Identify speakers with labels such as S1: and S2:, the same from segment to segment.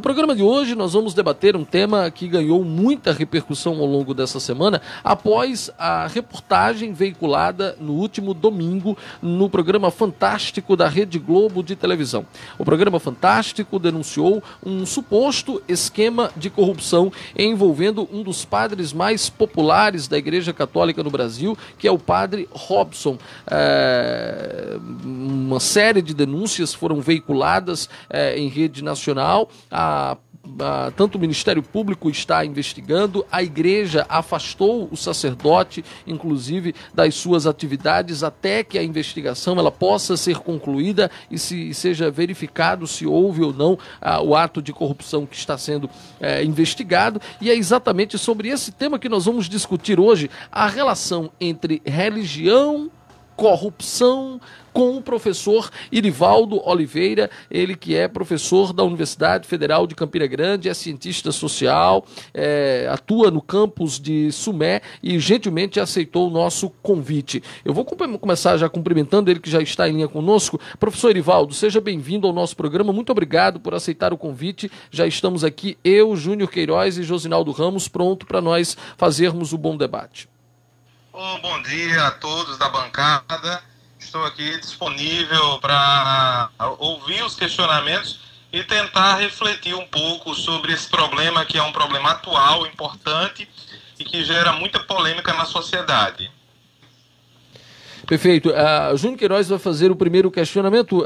S1: programa de hoje nós vamos debater um tema que ganhou muita repercussão ao longo dessa semana após a reportagem veiculada no último domingo no programa Fantástico da Rede Globo de televisão. O programa Fantástico denunciou um suposto esquema de corrupção envolvendo um dos padres mais populares da Igreja Católica no Brasil, que é o padre Robson. Uma série de denúncias foram veiculadas em rede nacional. Tanto o Ministério Público está investigando, a igreja afastou o sacerdote, inclusive, das suas atividades até que a investigação ela possa ser concluída e seja verificado se houve ou não o ato de corrupção que está sendo investigado. E é exatamente sobre esse tema que nós vamos discutir hoje, a relação entre religião, corrupção, com o professor Irivaldo Oliveira, ele que é professor da Universidade Federal de Campina Grande, é cientista social, atua no campus de Sumé e gentilmente aceitou o nosso convite. Eu vou começar já cumprimentando ele que já está em linha conosco. Professor Irivaldo, seja bem-vindo ao nosso programa, muito obrigado por aceitar o convite. Já estamos aqui, eu, Júnior Queiroz e Josinaldo Ramos, pronto para nós fazermos o bom debate.
S2: Bom dia a todos da bancada. Estou aqui disponível para ouvir os questionamentos e tentar refletir um pouco sobre esse problema, que é um problema atual, importante e que gera muita polêmica na sociedade.
S1: Perfeito. Júnior Queiroz vai fazer o primeiro questionamento,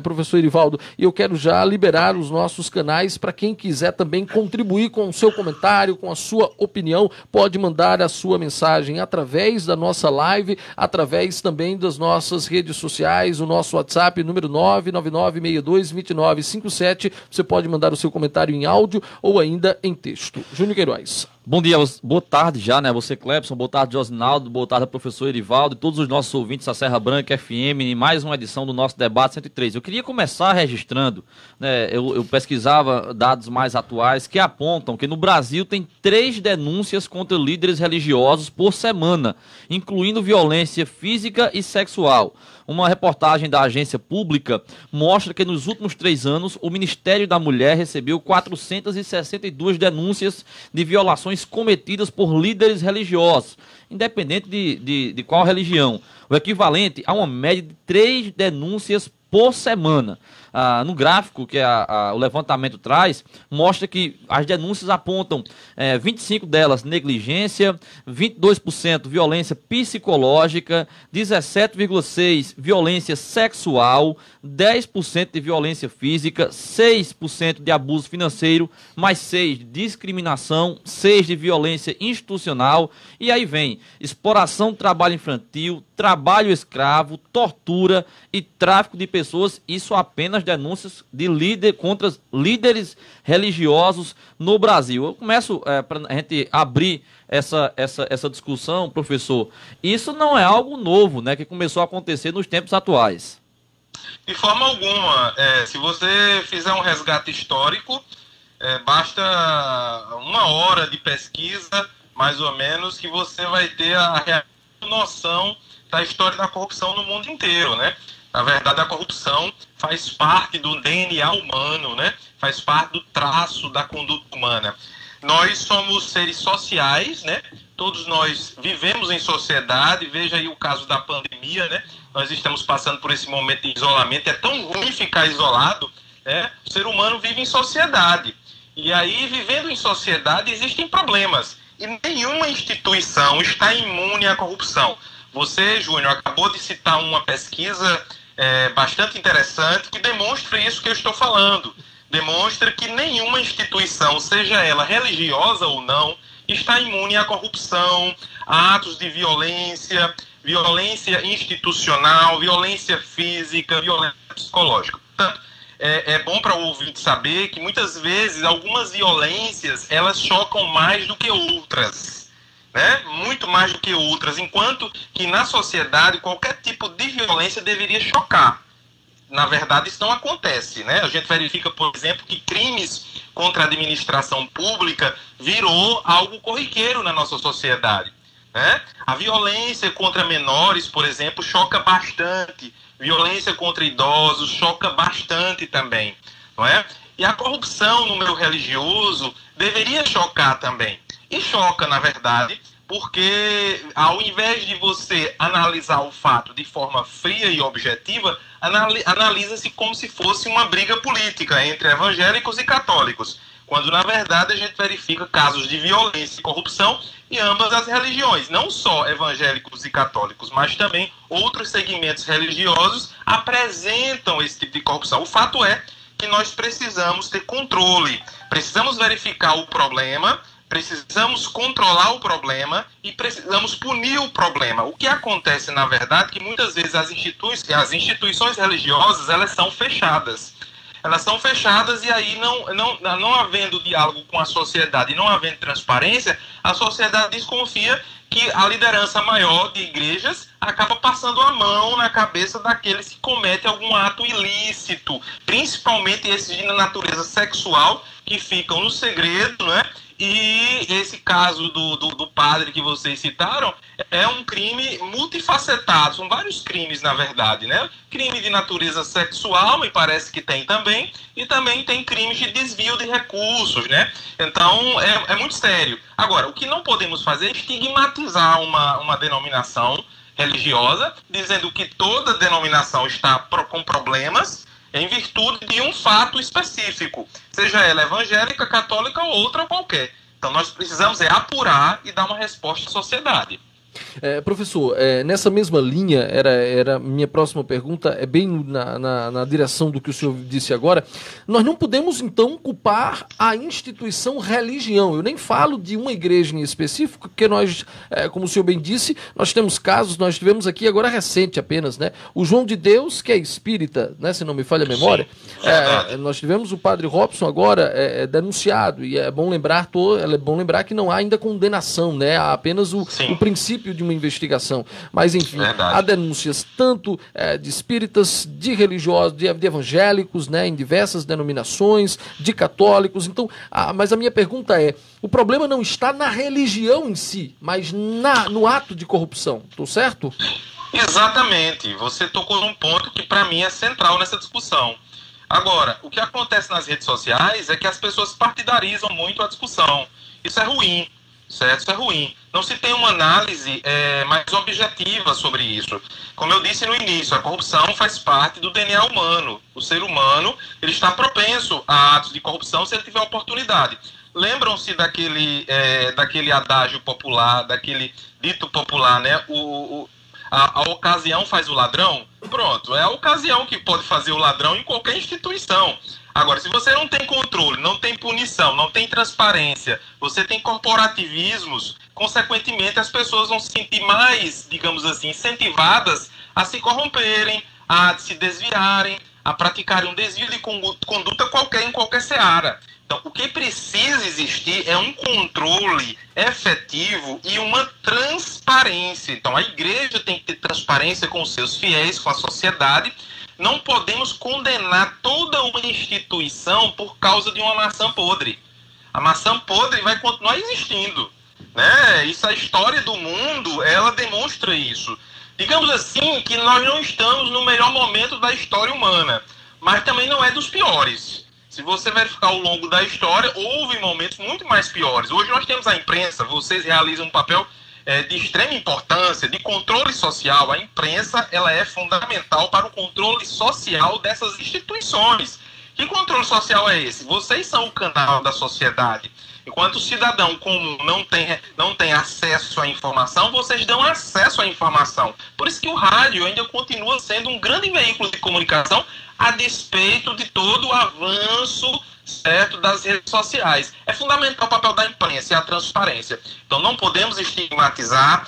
S1: professor Irivaldo, e eu quero já liberar os nossos canais para quem quiser também contribuir com o seu comentário, com a sua opinião, pode mandar a sua mensagem através da nossa live, através também das nossas redes sociais, o nosso WhatsApp, número 999622957, você pode mandar o seu comentário em áudio ou ainda em texto. Júnior Queiroz.
S3: Bom dia, boa tarde já, né? Você, Clepson, boa tarde, Josinaldo, boa tarde, professor Irivaldo e todos os nossos ouvintes da Serra Branca FM em mais uma edição do nosso Debate 103. Eu queria começar registrando, né? Eu pesquisava dados mais atuais que apontam que no Brasil tem 3 denúncias contra líderes religiosos por semana, incluindo violência física e sexual. Uma reportagem da agência pública mostra que nos últimos 3 anos o Ministério da Mulher recebeu 462 denúncias de violações cometidas por líderes religiosos, independente de qual religião, o equivalente a uma média de 3 denúncias por semana. No gráfico que o levantamento traz, mostra que as denúncias apontam 25 delas negligência, 22% violência psicológica, 17,6% violência sexual, 10% de violência física, 6% de abuso financeiro, mais 6% de discriminação, 6% de violência institucional, e aí vem exploração do trabalho infantil, trabalho escravo, tortura e tráfico de pessoas, isso apenas denúncias de contra líderes religiosos no Brasil. Eu começo para a gente abrir essa discussão, professor. Isso não é algo novo, né, que começou a acontecer nos tempos atuais.
S2: De forma alguma. Se você fizer um resgate histórico, basta 1 hora de pesquisa, mais ou menos, que você vai ter a real noção da história da corrupção no mundo inteiro, né? Na verdade, a corrupção faz parte do DNA humano, né? Faz parte do traço da conduta humana. Nós somos seres sociais, né? Todos nós vivemos em sociedade. Veja aí o caso da pandemia, né? Nós estamos passando por esse momento de isolamento. É tão ruim ficar isolado, né? O ser humano vive em sociedade. E aí, vivendo em sociedade, existem problemas. E nenhuma instituição está imune à corrupção. Você, Júnior, acabou de citar uma pesquisa bastante interessante que demonstra isso que eu estou falando. Demonstra que nenhuma instituição, seja ela religiosa ou não, está imune à corrupção, a atos de violência, violência institucional, violência física, violência psicológica. Portanto, é bom para o ouvinte saber que muitas vezes algumas violências elas chocam mais do que outras, né? Muito mais do que outras, enquanto que na sociedade qualquer tipo de violência deveria chocar. Na verdade, isso não acontece, né? A gente verifica, por exemplo, que crimes contra a administração pública virou algo corriqueiro na nossa sociedade, né? A violência contra menores, por exemplo, choca bastante. Violência contra idosos choca bastante também, não é? E a corrupção no meio religioso deveria chocar também. E choca, na verdade, porque ao invés de você analisar o fato de forma fria e objetiva, analisa-se como se fosse uma briga política entre evangélicos e católicos, quando na verdade a gente verifica casos de violência e corrupção em ambas as religiões, não só evangélicos e católicos, mas também outros segmentos religiosos apresentam esse tipo de corrupção. O fato é que nós precisamos ter controle, precisamos verificar o problema, precisamos controlar o problema e precisamos punir o problema. O que acontece, na verdade, é que muitas vezes as instituições religiosas, elas são fechadas. Elas são fechadas e aí, não havendo diálogo com a sociedade e não havendo transparência, a sociedade desconfia que a liderança maior de igrejas acaba passando a mão na cabeça daqueles que cometem algum ato ilícito, principalmente esses de natureza sexual, que ficam no segredo, né? E esse caso do padre que vocês citaram é um crime multifacetado, são vários crimes, na verdade, né? Crime de natureza sexual, me parece que tem também, e também tem crimes de desvio de recursos, né? Então, é muito sério. Agora, o que não podemos fazer é estigmatizar uma denominação religiosa, dizendo que toda denominação está com problemas, em virtude de um fato específico, seja ela evangélica, católica ou outra qualquer. Então nós precisamos apurar e dar uma resposta à sociedade.
S1: Professor, nessa mesma linha, era minha próxima pergunta, é bem na direção do que o senhor disse agora. Nós não podemos, então, culpar a instituição religião. Eu nem falo de uma igreja em específico, porque nós, como o senhor bem disse, nós temos casos, nós tivemos aqui agora recente apenas, né? O João de Deus, que é espírita, né, se não me falha a memória. Nós tivemos o padre Robson agora denunciado, e é bom lembrar que não há ainda condenação, né? Há apenas o princípio de uma investigação, mas enfim, há denúncias tanto de espíritas, de religiosos, de evangélicos, né, em diversas denominações, de católicos. Então, mas a minha pergunta é, o problema não está na religião em si, mas no ato de corrupção, estou certo?
S2: Exatamente, você tocou num ponto que para mim é central nessa discussão. Agora, o que acontece nas redes sociais é que as pessoas partidarizam muito a discussão. Isso é ruim. Certo? Isso é ruim. Não se tem uma análise mais objetiva sobre isso. Como eu disse no início, a corrupção faz parte do DNA humano. O ser humano ele está propenso a atos de corrupção se ele tiver oportunidade. Lembram-se daquele adágio popular, daquele dito popular, né? A ocasião faz o ladrão? Pronto, é a ocasião que pode fazer o ladrão em qualquer instituição. Agora, se você não tem controle, não tem punição, não tem transparência, você tem corporativismos, consequentemente as pessoas vão se sentir mais, digamos assim, incentivadas a se corromperem, a se desviarem, a praticarem um desvio de conduta em qualquer seara. Então, o que precisa existir é um controle efetivo e uma transparência. Então, a igreja tem que ter transparência com os seus fiéis, com a sociedade. Não podemos condenar toda uma instituição por causa de uma maçã podre. A maçã podre vai continuar existindo, né? Isso, a história do mundo, ela demonstra isso. Digamos assim, que nós não estamos no melhor momento da história humana, mas também não é dos piores. Se você verificar ao longo da história, houve momentos muito mais piores. Hoje nós temos a imprensa, vocês realizam um papel de extrema importância, de controle social. A imprensa ela é fundamental para o controle social dessas instituições. Que controle social é esse? Vocês são o canal da sociedade. Enquanto o cidadão comum não tem acesso à informação, vocês dão acesso à informação. Por isso que o rádio ainda continua sendo um grande veículo de comunicação, a despeito de todo o avanço, certo, das redes sociais. É fundamental o papel da imprensa e a transparência. Então não podemos estigmatizar.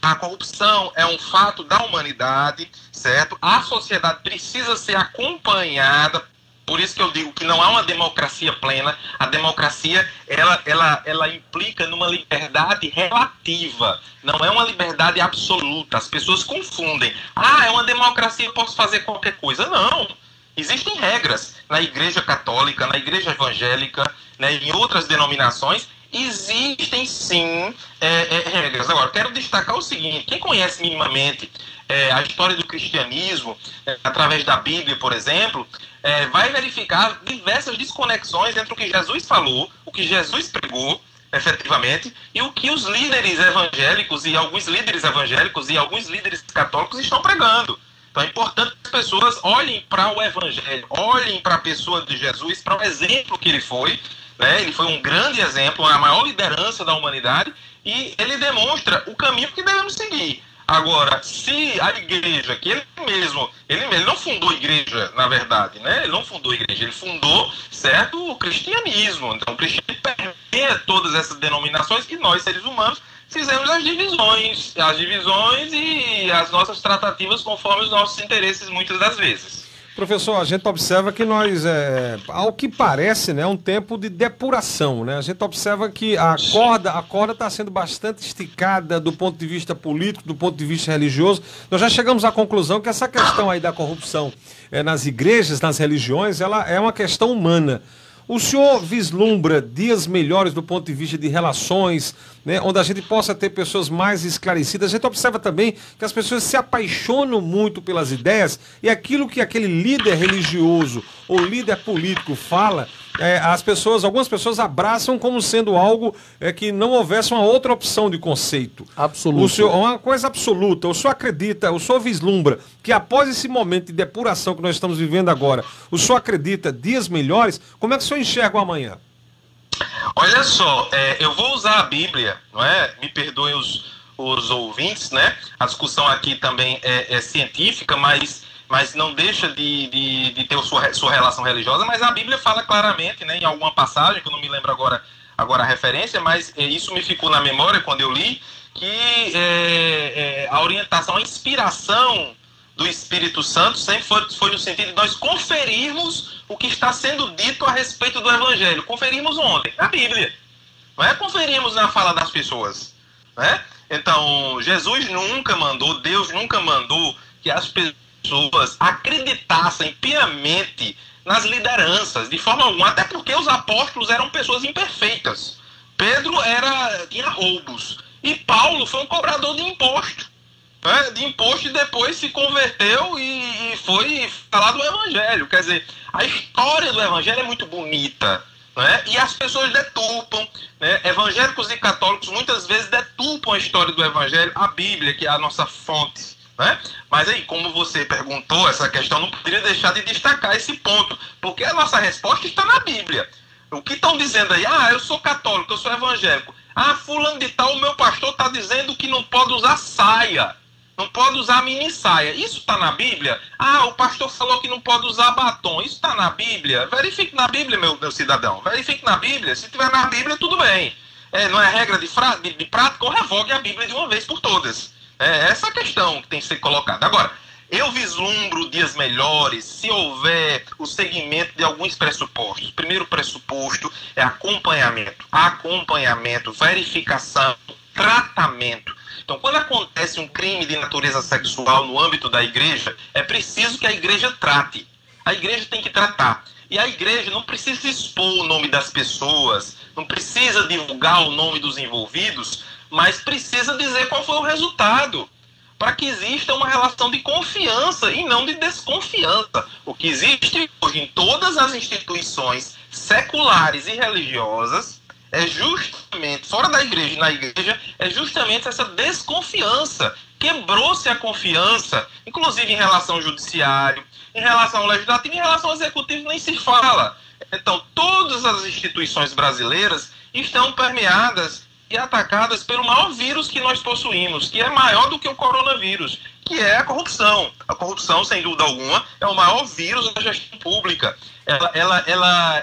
S2: A corrupção é um fato da humanidade, certo? A sociedade precisa ser acompanhada. Por isso que eu digo que não há uma democracia plena. A democracia, ela implica numa liberdade relativa. Não é uma liberdade absoluta. As pessoas confundem. É uma democracia, eu posso fazer qualquer coisa. Não. Existem regras na igreja católica, na igreja evangélica, né, em outras denominações. existem sim regras. Agora, quero destacar o seguinte: quem conhece minimamente a história do cristianismo, através da Bíblia, por exemplo, vai verificar diversas desconexões entre o que Jesus falou, o que Jesus pregou, efetivamente, e o que os líderes evangélicos e alguns líderes católicos estão pregando. Então é importante que as pessoas olhem para o Evangelho, olhem para a pessoa de Jesus, para o exemplo que ele foi, né? Ele foi um grande exemplo, a maior liderança da humanidade, e ele demonstra o caminho que devemos seguir. Agora, se a igreja, que ele não fundou a igreja, na verdade, né? Ele não fundou a igreja, ele fundou, certo, o cristianismo. Então o cristianismo permeia todas essas denominações, e nós, seres humanos, fizemos as divisões e as nossas tratativas conforme os nossos interesses, muitas das vezes.
S4: Professor, a gente observa que nós, ao que parece, né, é um tempo de depuração, né? A gente observa que a corda está sendo bastante esticada do ponto de vista político, do ponto de vista religioso. Nós já chegamos à conclusão que essa questão aí da corrupção nas igrejas, nas religiões, ela é uma questão humana. O senhor vislumbra dias melhores do ponto de vista de relações, né, onde a gente possa ter pessoas mais esclarecidas? A gente observa também que as pessoas se apaixonam muito pelas ideias, e aquilo que aquele líder religioso ou líder político fala, algumas pessoas abraçam como sendo algo que não houvesse uma outra opção de conceito.
S1: Absoluto.
S4: Uma coisa absoluta. O senhor acredita, o senhor vislumbra que após esse momento de depuração que nós estamos vivendo agora, o senhor acredita dias melhores? Como é que o senhor enxerga o amanhã?
S2: Olha só, eu vou usar a Bíblia, não é? Me perdoem os ouvintes, né? A discussão aqui também é científica, mas não deixa de ter sua relação religiosa. Mas a Bíblia fala claramente, né, em alguma passagem, que eu não me lembro agora a referência, mas isso me ficou na memória quando eu li, que a orientação, a inspiração do Espírito Santo sempre foi no sentido de nós conferirmos o que está sendo dito a respeito do Evangelho. Conferimos onde? Na Bíblia. Não é conferimos na fala das pessoas, né? Então, Jesus nunca mandou, Deus nunca mandou que as pessoas acreditassem piamente nas lideranças, de forma alguma, até porque os apóstolos eram pessoas imperfeitas. Pedro tinha roubos, e Paulo foi um cobrador de imposto. De imposto, e depois se converteu e foi falar do Evangelho. Quer dizer, a história do Evangelho é muito bonita, né? E as pessoas deturpam, né? Evangélicos e católicos muitas vezes deturpam a história do Evangelho, a Bíblia, que é a nossa fonte, né? Mas aí, como você perguntou essa questão, não poderia deixar de destacar esse ponto, porque a nossa resposta está na Bíblia. O que estão dizendo aí? Eu sou católico, eu sou evangélico. Fulano de tal, o meu pastor está dizendo que não pode usar saia, não pode usar mini saia. Isso está na Bíblia? O pastor falou que não pode usar batom. Isso está na Bíblia? Verifique na Bíblia, meu cidadão. Verifique na Bíblia. Se tiver na Bíblia, tudo bem. Não é regra de prática, ou revogue a Bíblia de uma vez por todas. Essa é a questão que tem que ser colocada. Agora, eu vislumbro dias melhores se houver o segmento de alguns pressupostos. O primeiro pressuposto é acompanhamento. Acompanhamento, verificação, tratamento. Então, quando acontece um crime de natureza sexual no âmbito da igreja, é preciso que a igreja trate. A igreja tem que tratar. E a igreja não precisa expor o nome das pessoas, não precisa divulgar o nome dos envolvidos, mas precisa dizer qual foi o resultado, para que exista uma relação de confiança e não de desconfiança. O que existe hoje em todas as instituições seculares e religiosas é justamente, fora da igreja e na igreja, é justamente essa desconfiança. Quebrou-se a confiança, inclusive em relação ao judiciário, em relação ao legislativo, em relação ao executivo nem se fala. Então, todas as instituições brasileiras estão permeadas e atacadas pelo maior vírus que nós possuímos, que é maior do que o coronavírus, que é a corrupção. A corrupção, sem dúvida alguma, é o maior vírus da gestão pública.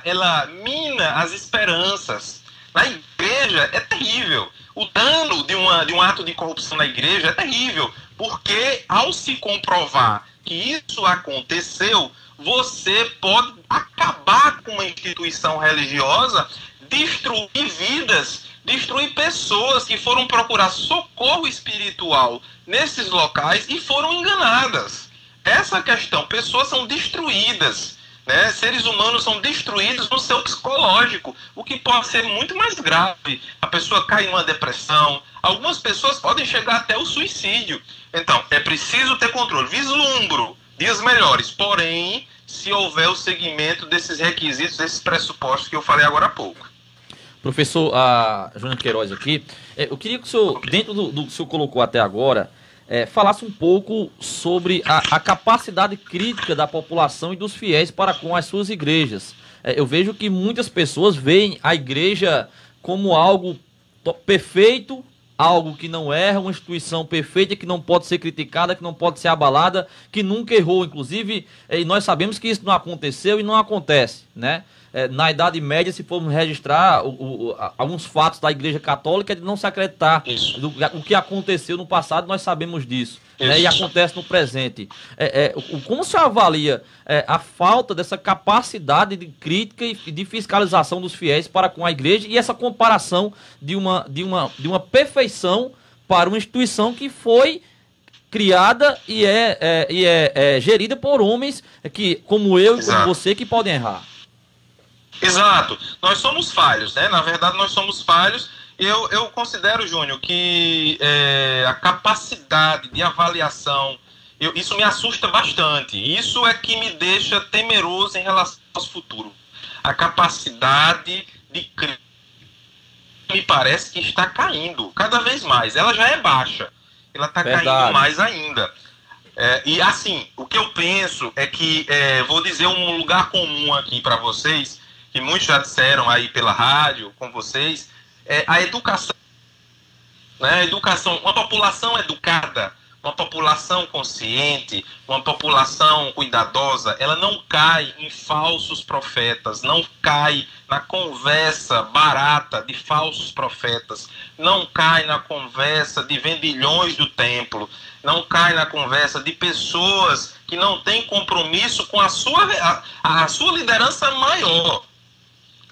S2: Ela mina as esperanças. Na igreja é terrível. O dano de um ato de corrupção na igreja é terrível, porque ao se comprovar que isso aconteceu, você pode acabar com uma instituição religiosa, destruir vidas, destruir pessoas que foram procurar socorro espiritual nesses locais e foram enganadas. Essa questão, pessoas são destruídas, né? Seres humanos são destruídos no seu psicológico, o que pode ser muito mais grave. A pessoa cai em uma depressão, algumas pessoas podem chegar até o suicídio. Então, é preciso ter controle. Vislumbro dias melhores, porém, se houver o seguimento desses requisitos, desses pressupostos que eu falei agora há pouco.
S3: Professor Júnior Queiroz aqui, eu queria que o senhor, dentro do que o senhor colocou até agora, falasse um pouco sobre a capacidade crítica da população e dos fiéis para com as suas igrejas. Eu vejo que muitas pessoas veem a igreja como algo perfeito, algo que não erra, uma instituição perfeita, que não pode ser criticada, que não pode ser abalada, que nunca errou, inclusive, e nós sabemos que isso não aconteceu e não acontece, né? Na Idade Média, se formos registrar alguns fatos da Igreja Católica, é de não se acreditar o que aconteceu no passado, nós sabemos disso, né? E acontece no presente. Como o senhor avalia a falta dessa capacidade de crítica e de fiscalização dos fiéis para com a Igreja e essa comparação de uma perfeição para uma instituição que foi criada e é gerida por homens como eu e como você, que podem errar?
S2: Exato. Nós somos falhos, né? Na verdade, nós somos falhos. Eu considero, Júnior, que a capacidade de avaliação, isso me assusta bastante. Isso é que me deixa temeroso em relação ao futuro. A capacidade de crítica me parece que está caindo cada vez mais. Ela já é baixa. Ela está caindo mais ainda. E assim, o que eu penso é que, vou dizer um lugar comum aqui para vocês, que muitos já disseram aí pela rádio com vocês, a educação, né? Educação, uma população educada, uma população consciente, uma população cuidadosa, ela não cai em falsos profetas, não cai na conversa barata de falsos profetas, não cai na conversa de vendilhões do templo, não cai na conversa de pessoas que não têm compromisso com a sua liderança maior.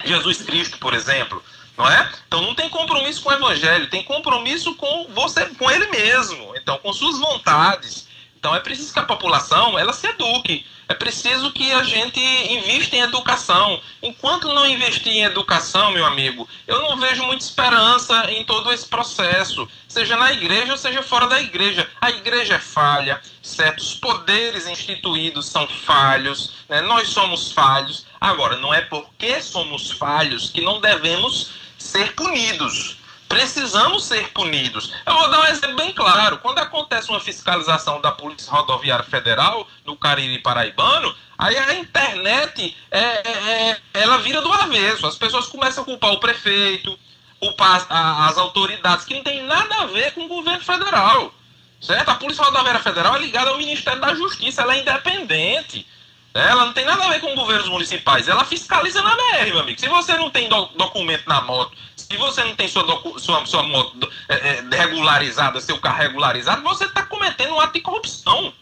S2: Jesus Cristo, por exemplo, não é? Então não tem compromisso com o Evangelho, tem compromisso com você, com ele mesmo, então com suas vontades. Então é preciso que a população ela se eduque, é preciso que a gente invista em educação. Enquanto não investir em educação, meu amigo, eu não vejo muita esperança em todo esse processo, seja na igreja ou seja fora da igreja. A igreja é falha, certos poderes instituídos são falhos, né? Nós somos falhos. Agora, não é porque somos falhos que não devemos ser punidos. Precisamos ser punidos. Eu vou dar um exemplo bem claro. Quando acontece uma fiscalização da Polícia Rodoviária Federal no Cariri Paraibano, aí a internet ela vira do avesso. As pessoas começam a culpar o prefeito, culpar as autoridades, que não tem nada a ver com o governo federal. Certo? A Polícia Rodoviária Federal é ligada ao Ministério da Justiça, ela é independente. Ela não tem nada a ver com governos municipais. Ela fiscaliza na BR, meu amigo. Se você não tem documento na moto, se você não tem sua moto regularizada, seu carro regularizado, você está cometendo um ato de corrupção.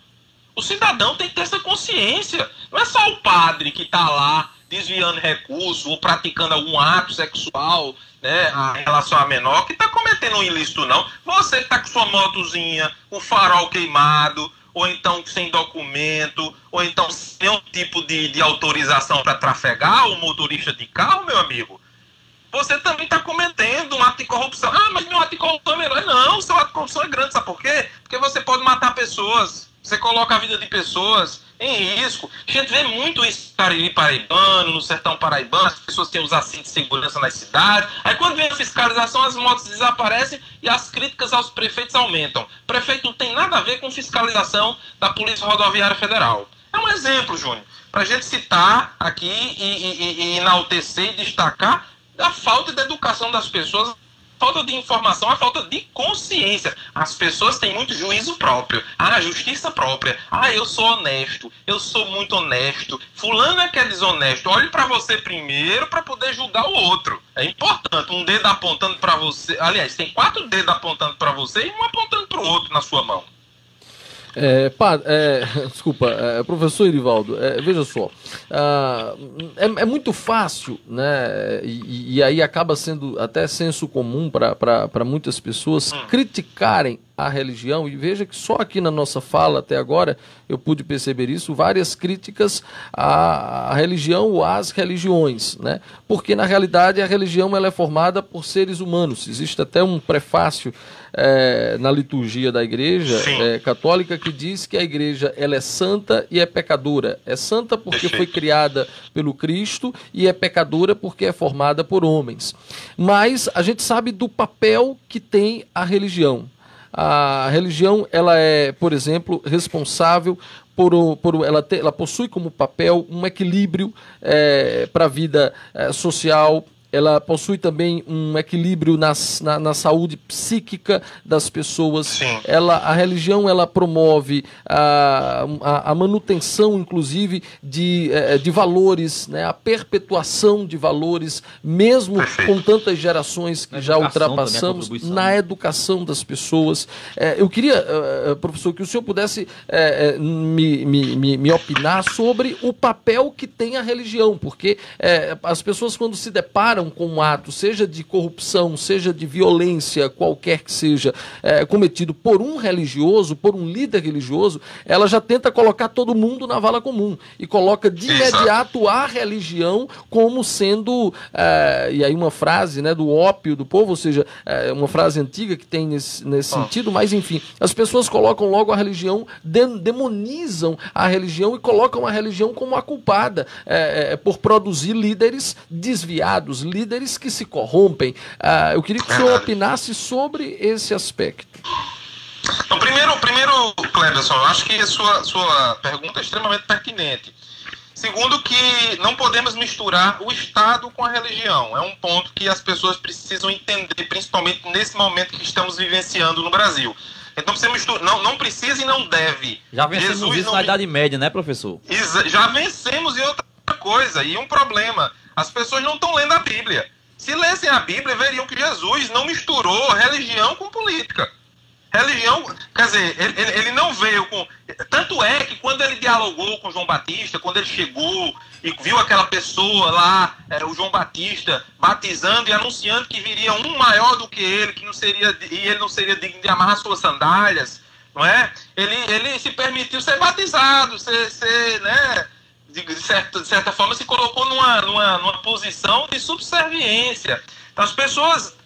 S2: O cidadão tem que ter essa consciência. Não é só o padre que está lá desviando recursos ou praticando algum ato sexual, né, em relação a menor que está cometendo um ilícito, não. Você que está com sua motozinha, com o farol queimado, ou então sem documento, ou então sem um tipo de autorização para trafegar, o motorista de carro, meu amigo, você também está cometendo um ato de corrupção. Ah, mas meu ato de corrupção é menor. Não, seu ato de corrupção é grande, sabe por quê? Porque você pode matar pessoas, você coloca a vida de pessoas em risco. A gente vê muito isso no Cariri Paraibano, no Sertão Paraibano, as pessoas têm os cintos de segurança nas cidades. Aí quando vem a fiscalização, as motos desaparecem e as críticas aos prefeitos aumentam. O prefeito não tem nada a ver com fiscalização da Polícia Rodoviária Federal. É um exemplo, Júnior, para a gente citar aqui e enaltecer e destacar a falta de educação das pessoas, a falta de informação, a falta de consciência. As pessoas têm muito juízo próprio, a justiça própria. Eu sou honesto, eu sou muito honesto. Fulano é que é desonesto. Olhe para você primeiro para poder julgar o outro. É importante, um dedo apontando para você. Aliás, tem 4 dedos apontando para você e um apontando para o outro na sua mão.
S1: Desculpa, professor Irivaldo, veja só, é muito fácil, né, e aí acaba sendo até senso comum para muitas pessoas criticarem à religião, e veja que só aqui na nossa fala até agora eu pude perceber isso, várias críticas à religião ou às religiões, né? Porque na realidade a religião ela é formada por seres humanos. Existe até um prefácio na liturgia da Igreja católica que diz que a Igreja ela é santa e é pecadora. É santa porque foi criada pelo Cristo e é pecadora porque é formada por homens. Mas a gente sabe do papel que tem a religião. A religião ela é, por exemplo, responsável ela possui como papel um equilíbrio para a vida social. Ela possui também um equilíbrio na saúde psíquica das pessoas. A religião ela promove a manutenção, inclusive, de valores, né? A perpetuação de valores, mesmo com tantas gerações que já ultrapassamos, na educação das pessoas. Eu queria, professor, que o senhor pudesse me opinar sobre o papel que tem a religião, porque as pessoas, quando se deparam com um ato, seja de corrupção, seja de violência, qualquer que seja, cometido por um religioso, por um líder religioso, ela já tenta colocar todo mundo na vala comum e coloca de imediato a religião como sendo, e aí uma frase, né, do ópio do povo, ou seja, uma frase antiga que tem nesse sentido, mas enfim, as pessoas colocam logo a religião, demonizam a religião e colocam a religião como a culpada por produzir líderes desviados, líderes que se corrompem. Eu queria que o senhor opinasse sobre esse aspecto.
S2: Então, primeiro, Cleberson, eu acho que a sua pergunta é extremamente pertinente. Segundo, que não podemos misturar o Estado com a religião. É um ponto que as pessoas precisam entender, principalmente nesse momento que estamos vivenciando no Brasil. Então você não precisa e não deve.
S3: Já vencemos isso na Idade Média, né, professor?
S2: Já vencemos, e outra coisa, e um problema. As pessoas não estão lendo a Bíblia. Se lessem a Bíblia, veriam que Jesus não misturou religião com política. Religião, quer dizer, ele não veio com... Tanto é que quando ele dialogou com João Batista, quando ele chegou e viu aquela pessoa lá, o João Batista, batizando e anunciando que viria um maior do que ele, e ele não seria digno de amarrar suas sandálias, não é? Ele se permitiu ser batizado, né? De certa forma se colocou numa posição de subserviência. Então as pessoas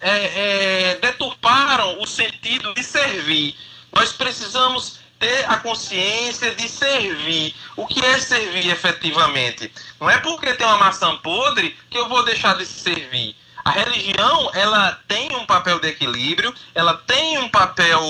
S2: deturparam o sentido de servir. Nós precisamos ter a consciência de servir. O que é servir efetivamente? Não é porque tem uma maçã podre que eu vou deixar de servir. A religião, ela tem um papel de equilíbrio, ela tem um papel,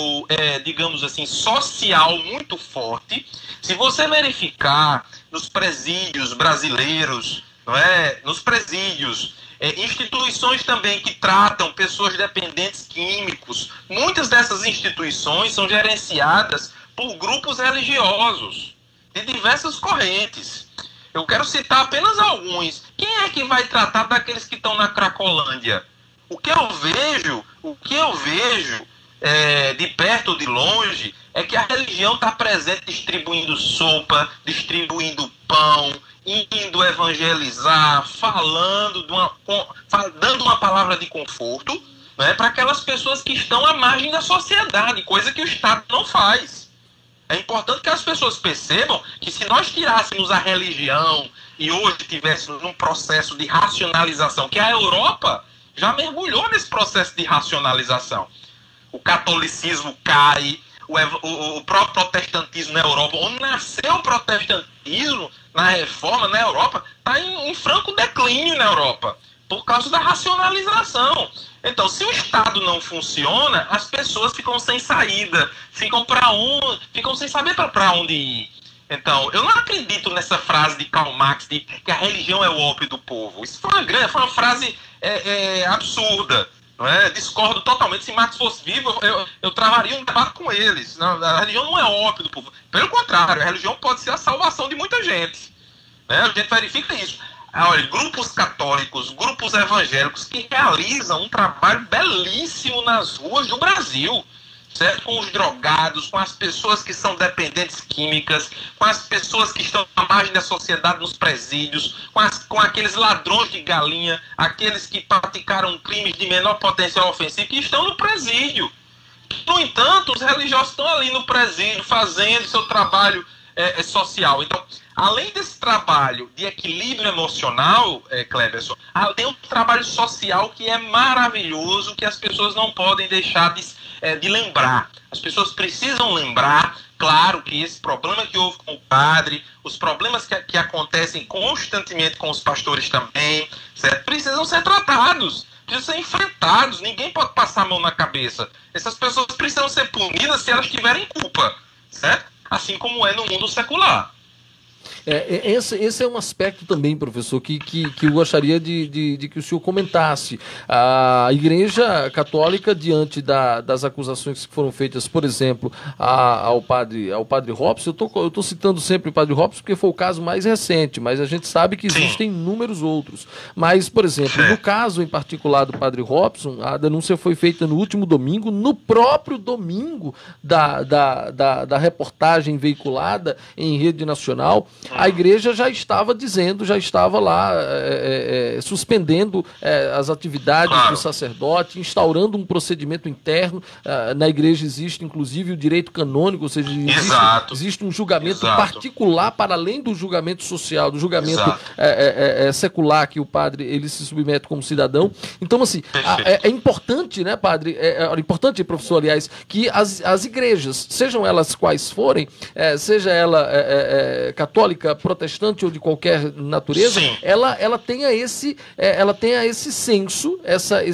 S2: digamos assim, social muito forte. Se você verificar nos presídios brasileiros, não é? Nos presídios, instituições também que tratam pessoas dependentes químicos, muitas dessas instituições são gerenciadas por grupos religiosos de diversas correntes. Eu quero citar apenas alguns. Quem é que vai tratar daqueles que estão na Cracolândia? O que eu vejo de perto ou de longe é que a religião está presente distribuindo sopa, distribuindo pão, indo evangelizar, dando uma palavra de conforto, né, para aquelas pessoas que estão à margem da sociedade, coisa que o Estado não faz. É importante que as pessoas percebam que se nós tirássemos a religião e hoje tivéssemos um processo de racionalização, que a Europa já mergulhou nesse processo de racionalização. O catolicismo cai, o próprio protestantismo na Europa, onde nasceu o protestantismo na reforma na Europa, está em franco declínio na Europa, por causa da racionalização. Então, se o Estado não funciona, as pessoas ficam sem saída, ficam sem saber para onde ir. Então, eu não acredito nessa frase de Karl Marx de que a religião é o ópio do povo. Isso foi uma frase absurda. Não é? Discordo totalmente. Se Marx fosse vivo, eu travaria um debate com eles. Não, a religião não é o ópio do povo. Pelo contrário, a religião pode ser a salvação de muita gente. Né? A gente verifica isso. Olha, grupos católicos, grupos evangélicos que realizam um trabalho belíssimo nas ruas do Brasil, certo? Com os drogados, com as pessoas que são dependentes químicas, com as pessoas que estão à margem da sociedade nos presídios, com aqueles ladrões de galinha, aqueles que praticaram crimes de menor potencial ofensivo, que estão no presídio. No entanto, os religiosos estão ali no presídio, fazendo seu trabalho social. Então, além desse trabalho de equilíbrio emocional, Cleberson, tem um trabalho social que é maravilhoso, que as pessoas não podem deixar de lembrar. As pessoas precisam lembrar, claro, que esse problema que houve com o padre, os problemas que acontecem constantemente com os pastores também, certo? Precisam ser tratados, precisam ser enfrentados. Ninguém pode passar a mão na cabeça. Essas pessoas precisam ser punidas se elas tiverem culpa, certo? Assim como é no mundo secular.
S1: Esse é um aspecto também, professor, que eu gostaria de que o senhor comentasse. A Igreja Católica, diante das acusações que foram feitas, por exemplo, ao padre Robson, eu estou citando sempre o padre Robson porque foi o caso mais recente, mas a gente sabe que existem inúmeros outros. Mas, por exemplo, no caso em particular do padre Robson, a denúncia foi feita no último domingo, no próprio domingo da reportagem veiculada em rede nacional. A igreja já estava dizendo, já estava lá suspendendo as atividades do sacerdote, instaurando um procedimento interno. Na igreja existe, inclusive, o direito canônico, ou seja, existe um julgamento particular para além do julgamento social, do julgamento secular que o padre ele se submete como cidadão. Então, assim, é importante, né, padre? É importante, professor, aliás, que as igrejas, sejam elas quais forem, seja ela católica, protestante ou de qualquer natureza, ela tenha esse senso, essa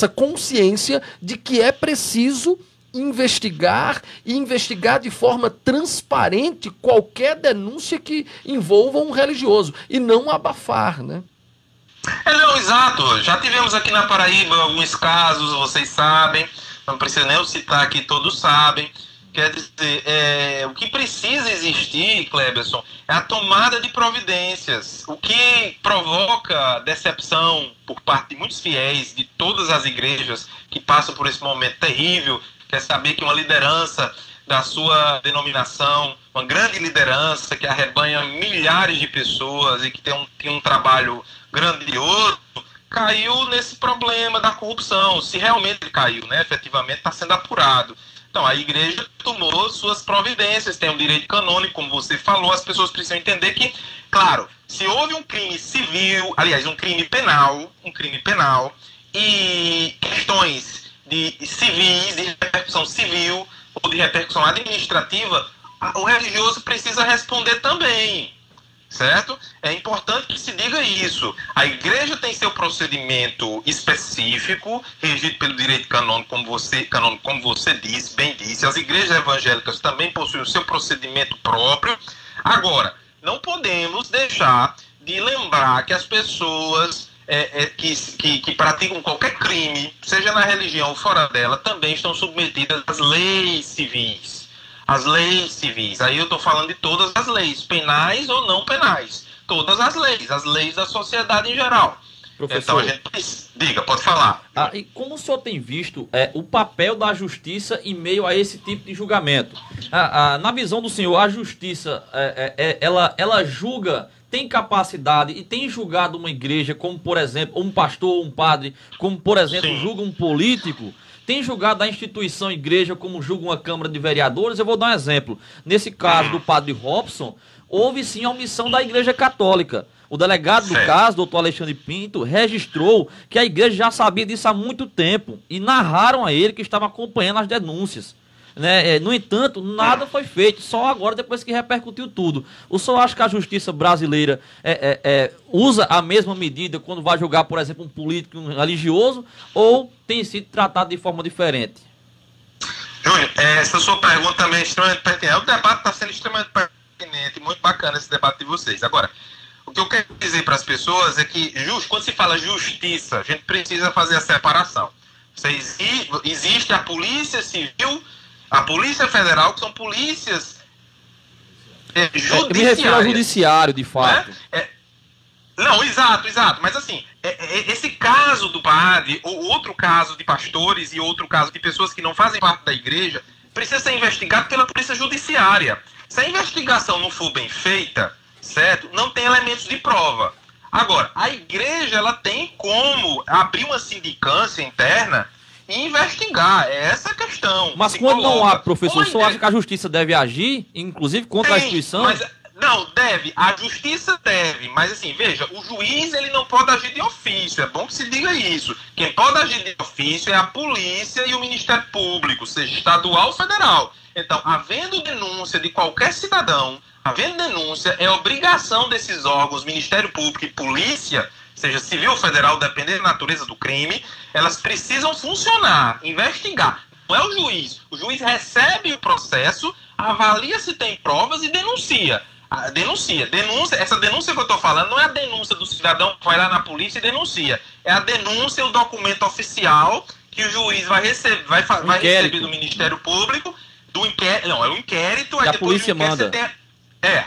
S1: consciência de que é preciso investigar de forma transparente qualquer denúncia que envolva um religioso e não abafar, né?
S2: Não, exato. Já tivemos aqui na Paraíba alguns casos, vocês sabem, não precisa nem eu citar aqui, todos sabem. Quer dizer, o que precisa existir, Cleberson, é a tomada de providências. O que provoca decepção por parte de muitos fiéis de todas as igrejas que passam por esse momento terrível, quer saber que uma liderança da sua denominação, uma grande liderança que arrebanha milhares de pessoas e que tem um trabalho grandioso, caiu nesse problema da corrupção. Se realmente caiu, né, efetivamente está sendo apurado. Então, a igreja tomou suas providências, tem um direito canônico, como você falou. As pessoas precisam entender que, claro, se houve um crime civil, aliás, um crime penal, e questões civis, de repercussão civil ou de repercussão administrativa, o religioso precisa responder também, certo? É importante que se diga isso. A igreja tem seu procedimento específico, regido pelo direito canônico, como você disse, bem disse. As igrejas evangélicas também possuem o seu procedimento próprio. Agora, não podemos deixar de lembrar que as pessoas que praticam qualquer crime, seja na religião ou fora dela, também estão submetidas às leis civis. As leis civis, aí eu estou falando de todas as leis, penais ou não penais, todas as leis da sociedade em geral. Professor, então a gente diga, pode falar.
S3: E como o senhor tem visto o papel da justiça em meio a esse tipo de julgamento? Na visão do senhor, a justiça, ela julga, tem capacidade e tem julgado uma igreja como, por exemplo, um pastor, um padre, como, por exemplo, julga um político? Tem julgado a instituição igreja como julga uma Câmara de Vereadores? Eu vou dar um exemplo. Nesse caso do padre Robson, houve sim a omissão da Igreja Católica. O delegado do caso, doutor Alexandre Pinto, registrou que a igreja já sabia disso há muito tempo e narraram a ele que estava acompanhando as denúncias. Né? No entanto, nada foi feito, só agora, depois que repercutiu tudo. O senhor acha que a justiça brasileira usa a mesma medida quando vai julgar, por exemplo, um político, um religioso, ou tem sido tratado de forma diferente?
S2: Júnior, essa sua pergunta também é extremamente pertinente. O debate está sendo extremamente pertinente, muito bacana esse debate de vocês. Agora, o que eu quero dizer para as pessoas é que, quando se fala justiça, a gente precisa fazer a separação. Existe a Polícia Civil, a Polícia Federal, que são polícias judiciárias.
S3: Eu me refiro ao judiciário, de fato.
S2: Não, exato. Mas assim, esse caso do padre, ou outro caso de pastores e outro caso de pessoas que não fazem parte da igreja, precisa ser investigado pela Polícia Judiciária. Se a investigação não for bem feita, certo? Não tem elementos de prova. Agora, a igreja ela tem como abrir uma sindicância interna e investigar. É essa a questão.
S3: Mas quando não há, professor, só acha que a justiça deve agir, inclusive contra a instituição?
S2: Não, deve. A justiça deve. Mas assim, veja, o juiz ele não pode agir de ofício. É bom que se diga isso. Quem pode agir de ofício é a polícia e o Ministério Público, seja estadual ou federal. Então, havendo denúncia de qualquer cidadão, havendo denúncia, é obrigação desses órgãos, Ministério Público e polícia, seja civil ou federal, dependendo da natureza do crime, elas precisam funcionar, investigar. Não é o juiz. O juiz recebe o processo, avalia se tem provas e denuncia. Denúncia. Essa denúncia que eu estou falando não é a denúncia do cidadão que vai lá na polícia e denuncia. É a denúncia, o documento oficial que o juiz vai receber, vai receber do Ministério Público, do inquérito. Não, é o inquérito. Aí
S3: a polícia manda.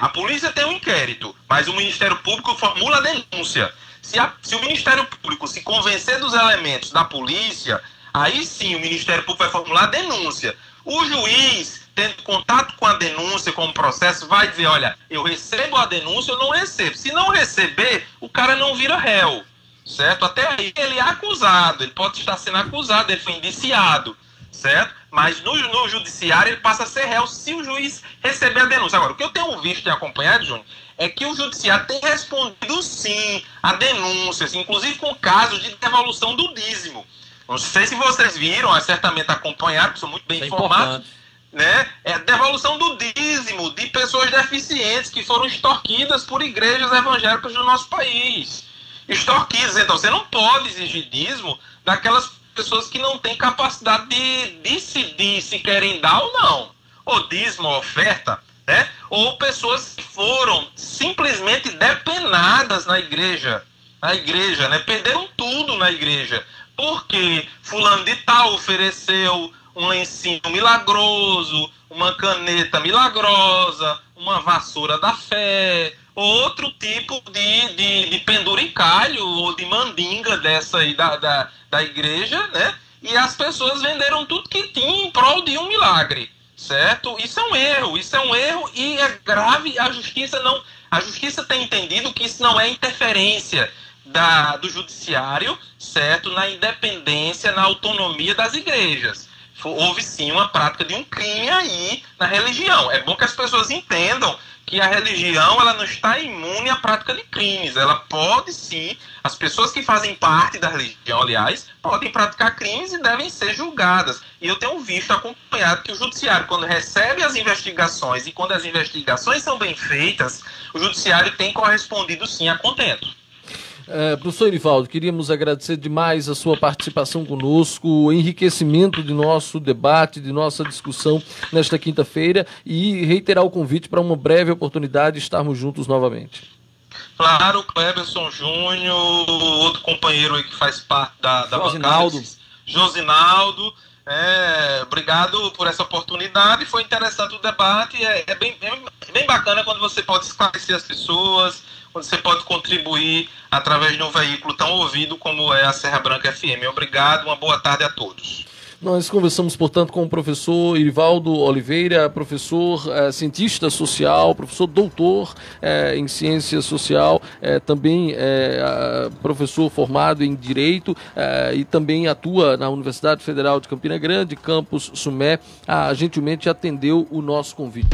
S2: A polícia tem um inquérito, mas o Ministério Público formula a denúncia. Se o Ministério Público se convencer dos elementos da polícia, aí sim o Ministério Público vai formular a denúncia. O juiz, tendo contato com a denúncia, com o processo, vai dizer, olha, eu recebo a denúncia, eu não recebo. Se não receber, o cara não vira réu, certo? Até aí ele é acusado, ele pode estar sendo acusado, ele foi indiciado, certo? Mas no judiciário ele passa a ser réu se o juiz receber a denúncia. Agora, o que eu tenho visto e acompanhado, Júnior, é que o judiciário tem respondido sim a denúncias, inclusive com casos de devolução do dízimo. Não sei se vocês viram, certamente acompanharam, que são muito bem informados. Né? É a devolução do dízimo de pessoas deficientes que foram extorquidas por igrejas evangélicas do nosso país. Extorquidas. Então, você não pode exigir dízimo daquelas pessoas que não têm capacidade de decidir se querem dar ou não. Ou dízimo, ou oferta, né? Ou pessoas que foram simplesmente depenadas na igreja, né? Perderam tudo na igreja. Porque fulano de tal ofereceu um lencinho milagroso, uma caneta milagrosa, uma vassoura da fé, outro tipo de penduricalho ou de mandinga dessa aí da igreja, né? E as pessoas venderam tudo que tinham em prol de um milagre, certo? Isso é um erro e é grave. A justiça tem entendido que isso não é interferência do judiciário, certo? Na independência, na autonomia das igrejas. Houve sim uma prática de um crime aí na religião. É bom que as pessoas entendam que a religião ela não está imune à prática de crimes. Ela pode sim, as pessoas que fazem parte da religião, aliás, podem praticar crimes e devem ser julgadas. E eu tenho visto, acompanhado, que o judiciário, quando recebe as investigações e quando as investigações são bem feitas, o judiciário tem correspondido sim a contento.
S1: Professor Irivaldo, queríamos agradecer demais a sua participação conosco, o enriquecimento de nosso debate, de nossa discussão nesta quinta-feira e reiterar o convite para uma breve oportunidade de estarmos juntos novamente.
S2: Claro, Cleberson Júnior, outro companheiro aí que faz parte da
S3: Josinaldo.
S2: bancada, Josinaldo. Obrigado por essa oportunidade, foi interessante o debate, é bem bacana quando você pode esclarecer as pessoas, quando você pode contribuir através de um veículo tão ouvido como é a Serra Branca FM. Obrigado, uma boa tarde a todos.
S1: Nós conversamos, portanto, com o professor Irivaldo Oliveira, professor cientista social, professor doutor em ciência social, também professor formado em Direito e também atua na Universidade Federal de Campina Grande, campus Sumé, gentilmente atendeu o nosso convite.